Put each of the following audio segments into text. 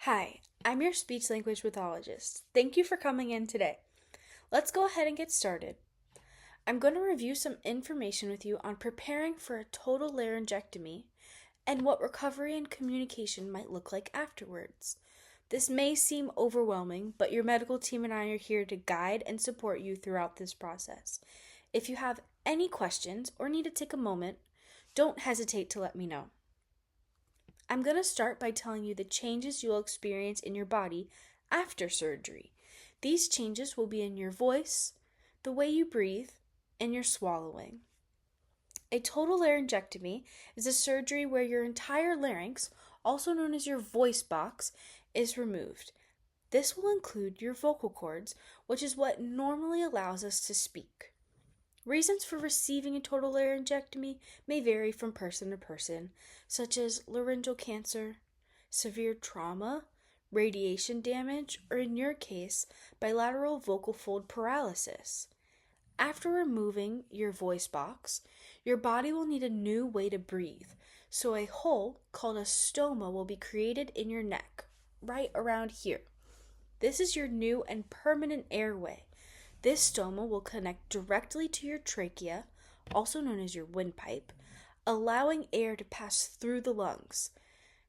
Hi, I'm your speech language pathologist. Thank you for coming in today. Let's go ahead and get started. I'm going to review some information with you on preparing for a total laryngectomy and what recovery and communication might look like afterwards. This may seem overwhelming, but your medical team and I are here to guide and support you throughout this process. If you have any questions or need to take a moment, don't hesitate to let me know. I'm going to start by telling you the changes you'll experience in your body after surgery. These changes will be in your voice, the way you breathe, and your swallowing. A total laryngectomy is a surgery where your entire larynx, also known as your voice box, is removed. This will include your vocal cords, which is what normally allows us to speak. Reasons for receiving a total laryngectomy may vary from person to person, such as laryngeal cancer, severe trauma, radiation damage, or in your case, bilateral vocal fold paralysis. After removing your voice box, your body will need a new way to breathe, so a hole called a stoma will be created in your neck, right around here. This is your new and permanent airway. This stoma will connect directly to your trachea, also known as your windpipe, allowing air to pass through the lungs.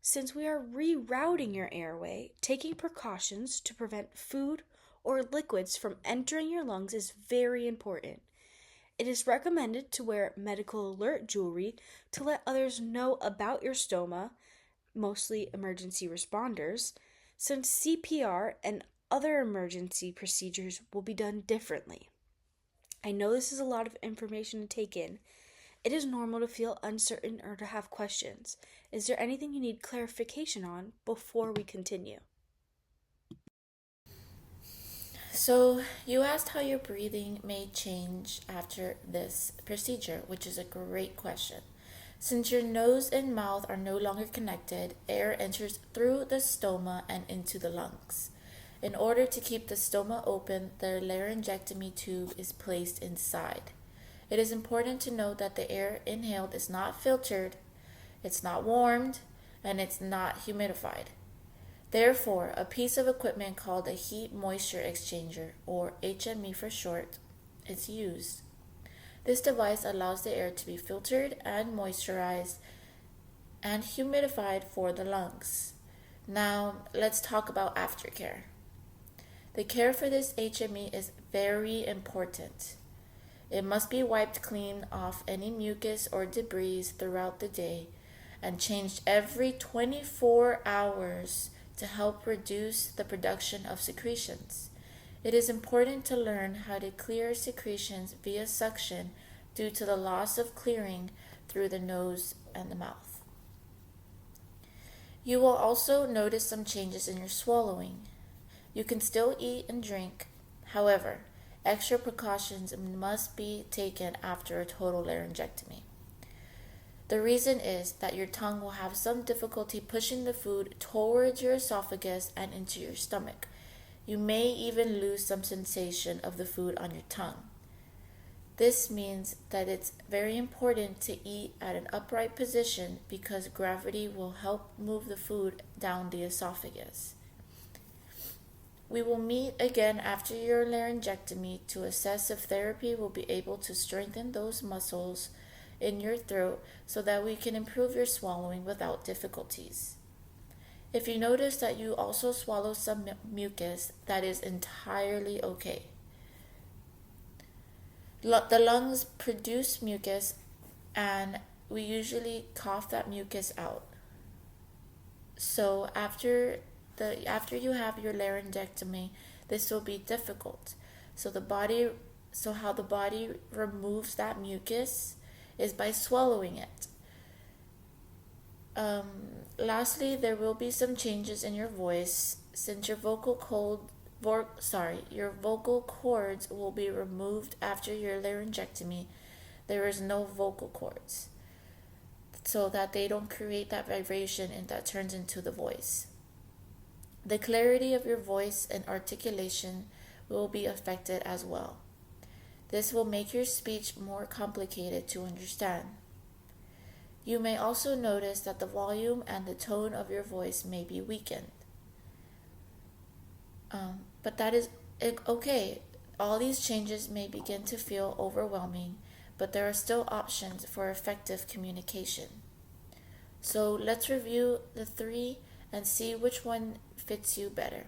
Since we are rerouting your airway, taking precautions to prevent food or liquids from entering your lungs is very important. It is recommended to wear medical alert jewelry to let others know about your stoma, mostly emergency responders, since CPR and other emergency procedures will be done differently. I know this is a lot of information to take in. It is normal to feel uncertain or to have questions. Is there anything you need clarification on before we continue? So, you asked how your breathing may change after this procedure, which is a great question. Since your nose and mouth are no longer connected, air enters through the stoma and into the lungs. In order to keep the stoma open, the laryngectomy tube is placed inside. It is important to note that the air inhaled is not filtered, it's not warmed, and it's not humidified. Therefore, a piece of equipment called a heat moisture exchanger, or HME for short, is used. This device allows the air to be filtered and moisturized and humidified for the lungs. Now, let's talk about aftercare. The care for this HME is very important. It must be wiped clean off any mucus or debris throughout the day and changed every 24 hours to help reduce the production of secretions. It is important to learn how to clear secretions via suction due to the loss of clearing through the nose and the mouth. You will also notice some changes in your swallowing. You can still eat and drink. However, extra precautions must be taken after a total laryngectomy. The reason is that your tongue will have some difficulty pushing the food towards your esophagus and into your stomach. You may even lose some sensation of the food on your tongue. This means that it's very important to eat at an upright position because gravity will help move the food down the esophagus. We will meet again after your laryngectomy to assess if therapy will be able to strengthen those muscles in your throat so that we can improve your swallowing without difficulties. If you notice that you also swallow some mucus, that is entirely okay. The lungs produce mucus and we usually cough that mucus out. So after you have your laryngectomy, this will be difficult. So how the body removes that mucus is by swallowing it. Lastly, there will be some changes in your voice since your vocal cords will be removed after your laryngectomy. There is no vocal cords, so that they don't create that vibration and that turns into the voice. The clarity of your voice and articulation will be affected as well. This will make your speech more complicated to understand. You may also notice that the volume and the tone of your voice may be weakened. But that is okay. All these changes may begin to feel overwhelming, but there are still options for effective communication. So let's review the three and see which one fits you better.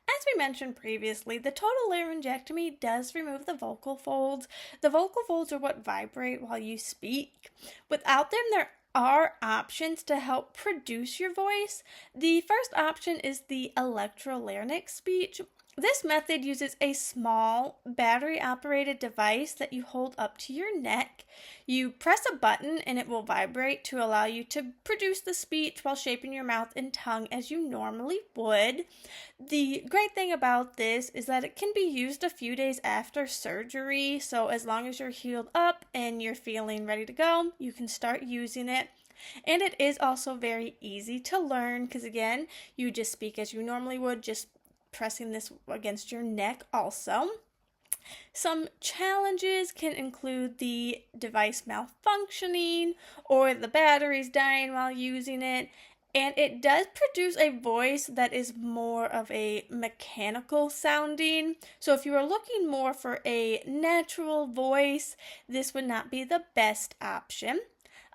As we mentioned previously, the total laryngectomy does remove the vocal folds. The vocal folds are what vibrate while you speak. Without them, there are options to help produce your voice. The first option is the electrolarynx speech. This method uses a small battery operated device that you hold up to your neck. You press a button and it will vibrate to allow you to produce the speech while shaping your mouth and tongue as you normally would. The great thing about this is that it can be used a few days after surgery, so as long as you're healed up and you're feeling ready to go, you can start using it. And it is also very easy to learn because, again, you just speak as you normally would, just pressing this against your neck also. Some challenges can include the device malfunctioning or the batteries dying while using it, and it does produce a voice that is more of a mechanical sounding. So if you are looking more for a natural voice, this would not be the best option.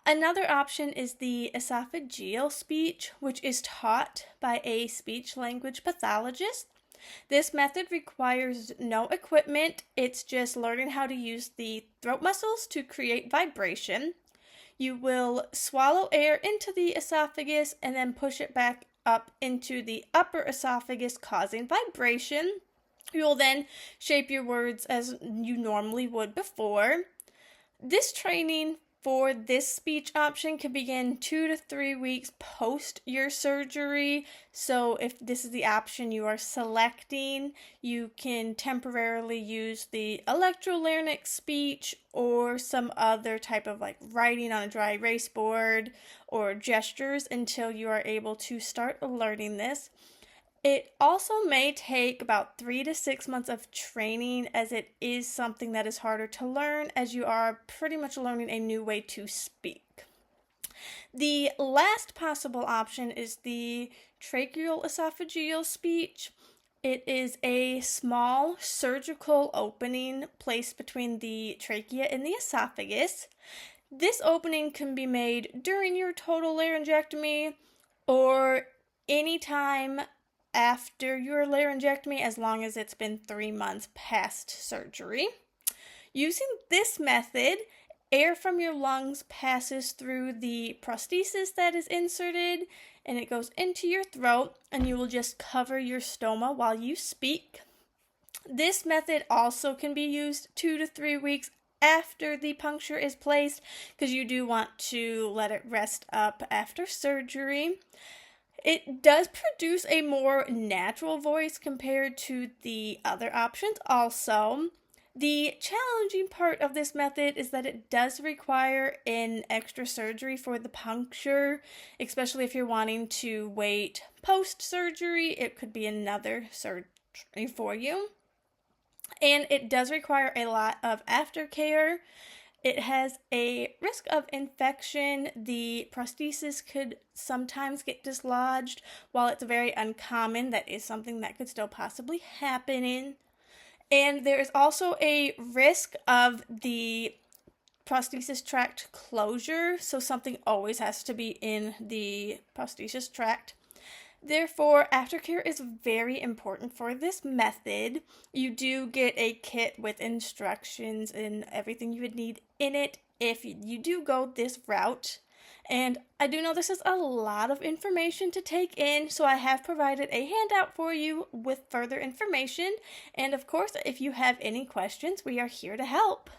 Another option is the esophageal speech, which is taught by a speech language pathologist. This method requires no equipment, it's just learning how to use the throat muscles to create vibration. You will swallow air into the esophagus and then push it back up into the upper esophagus, causing vibration. You will then shape your words as you normally would before. This training for this speech option can begin 2 to 3 weeks post your surgery. So, if this is the option you are selecting, you can temporarily use the electrolarynx speech or some other type of like writing on a dry erase board or gestures until you are able to start learning this. It also may take about 3 to 6 months of training, as it is something that is harder to learn as you are pretty much learning a new way to speak. The last possible option is the tracheal esophageal speech. It is a small surgical opening placed between the trachea and the esophagus. This opening can be made during your total laryngectomy or anytime after your laryngectomy, as long as it's been 3 months past surgery. Using this method, air from your lungs passes through the prosthesis that is inserted and it goes into your throat, and you will just cover your stoma while you speak. This method also can be used 2 to 3 weeks after the puncture is placed because you do want to let it rest up after surgery. It does produce a more natural voice compared to the other options also. The challenging part of this method is that it does require an extra surgery for the puncture, especially if you're wanting to wait post-surgery. It could be another surgery for you. And it does require a lot of aftercare. It has a risk of infection. The prosthesis could sometimes get dislodged. While it's very uncommon, that is something that could still possibly happen. And there is also a risk of the prosthesis tract closure, so something always has to be in the prosthesis tract. Therefore, aftercare is very important for this method. You do get a kit with instructions and everything you would need in it if you do go this route. And I do know this is a lot of information to take in, so I have provided a handout for you with further information. And of course, if you have any questions, we are here to help.